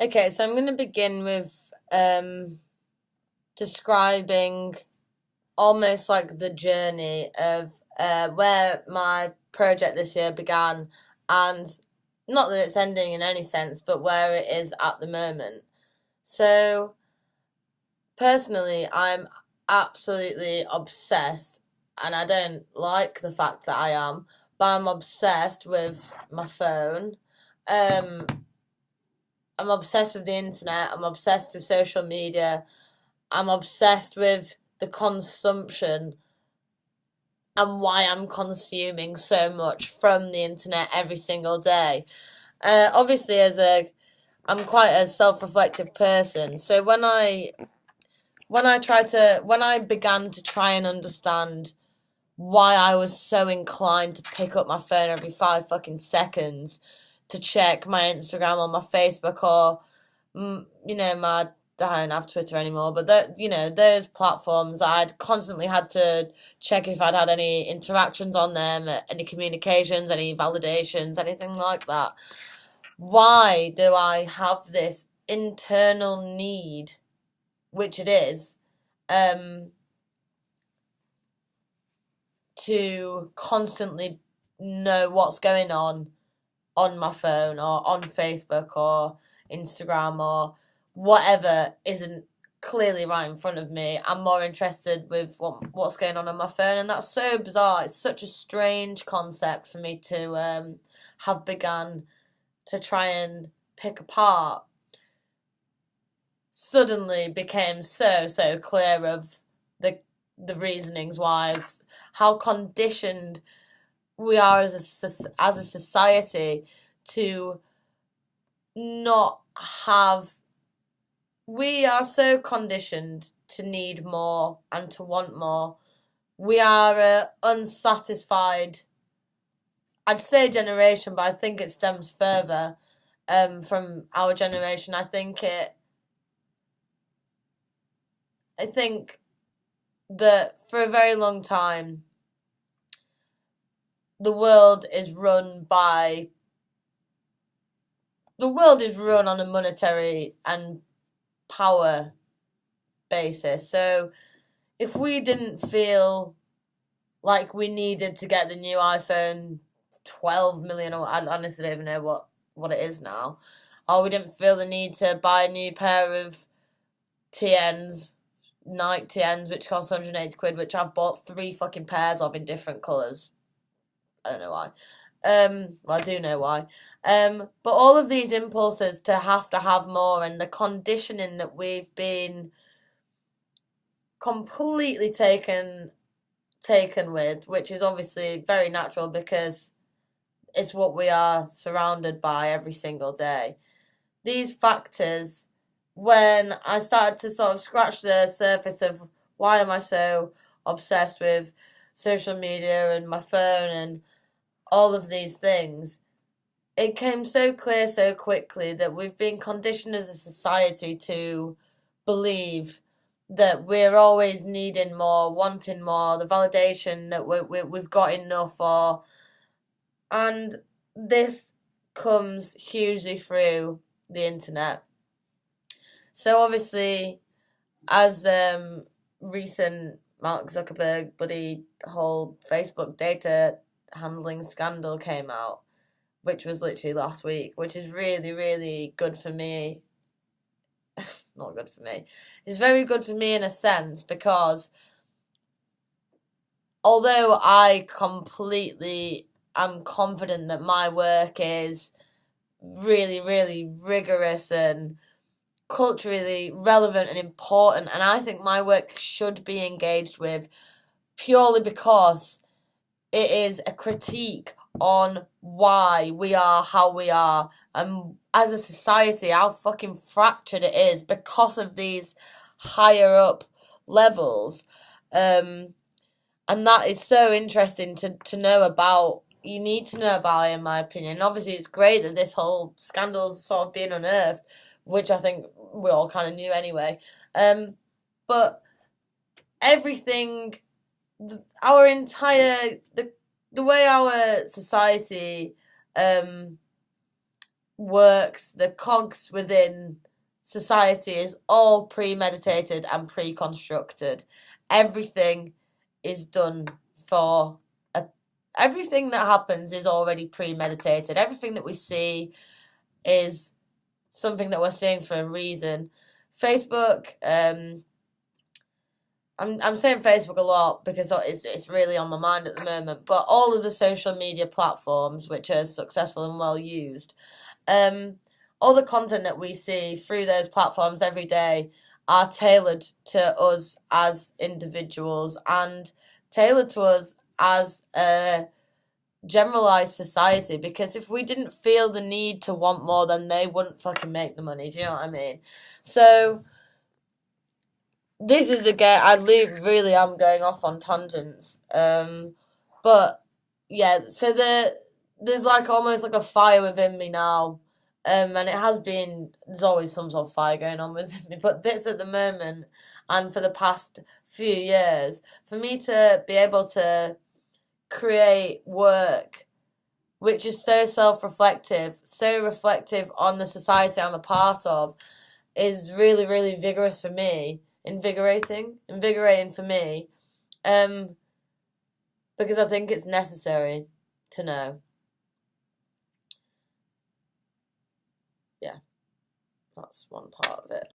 Okay, so I'm going to begin with describing almost like the journey of where my project this year began, and not that it's ending in any sense, but where it is at the moment. So, personally, I'm absolutely obsessed, and I don't like the fact that I am, but I'm obsessed with my phone. Um, I'm obsessed with the internet. I'm obsessed with social media. I'm obsessed with the consumption and why I'm consuming so much from the internet every single day. Obviously, I'm quite a self-reflective person, so when I began to try and understand why I was so inclined to pick up my phone every 5 fucking seconds to check my Instagram or my Facebook or my I don't have Twitter anymore, but those platforms I'd constantly had to check if I'd had any interactions on them, any communications, any validations, anything like that. Why do I have this internal need, which it is, um, to constantly know what's going on my phone or on Facebook or Instagram or whatever isn't clearly right in front of me. I'm more interested with what's going on my phone, and that's so bizarre. It's such a strange concept for me to have begun to try and pick apart. Suddenly became so clear of the reasonings why, how conditioned we are as a society to not have. We are so conditioned to need more and to want more. We are unsatisfied. I'd say generation, but I think it stems further from our generation. I think that for a very long time, the world is run by. The world is run on a monetary and power basis. So if we didn't feel like we needed to get the new iPhone 12 million, or I honestly don't even know what it is now, or we didn't feel the need to buy a new pair of TNs, Nike TNs, which cost 180 quid, which I've bought three fucking pairs of in different colours. I don't know why. Well, I do know why. But all of these impulses to have more, and the conditioning that we've been completely taken with, which is obviously very natural because it's what we are surrounded by every single day. These factors, when I started to sort of scratch the surface of why am I so obsessed with social media and my phone and all of these things, it came so clear so quickly that we've been conditioned as a society to believe that we're always needing more, wanting more, the validation that we've got enough or, and this comes hugely through the internet. So obviously, as recent Mark Zuckerberg bloody whole Facebook data handling scandal came out, which was literally last week, which is really, really good for me. Not good for me. It's very good for me in a sense because although I completely am confident that my work is really, really rigorous and culturally relevant and important, and I think my work should be engaged with purely because it is a critique on why we are how we are, and as a society how fucking fractured it is because of these higher up levels. And that is so interesting to know about. You need to know about it, in my opinion. Obviously, it's great that this whole scandal's sort of being unearthed, which I think we all kind of knew anyway. But everything, our entire the way our society um works, the cogs within society is all premeditated and pre-constructed. Everything is done for a, everything that happens is already premeditated. Everything that we see is something that we're seeing for a reason. Facebook, I'm saying Facebook a lot because it's really on my mind at the moment. But all of the social media platforms which are successful and well used, all the content that we see through those platforms every day are tailored to us as individuals and tailored to us as a generalized society. Because if we didn't feel the need to want more, then they wouldn't fucking make the money. Do you know what I mean? So this is again, really am going off on tangents. But yeah, so there's like almost like a fire within me now. And it has been, there's always some sort of fire going on within me, but this at the moment and for the past few years, for me to be able to create work which is so self-reflective, so reflective on the society I'm a part of, is really, really vigorous for me, invigorating for me, um, because I think it's necessary to know. Yeah, that's one part of it.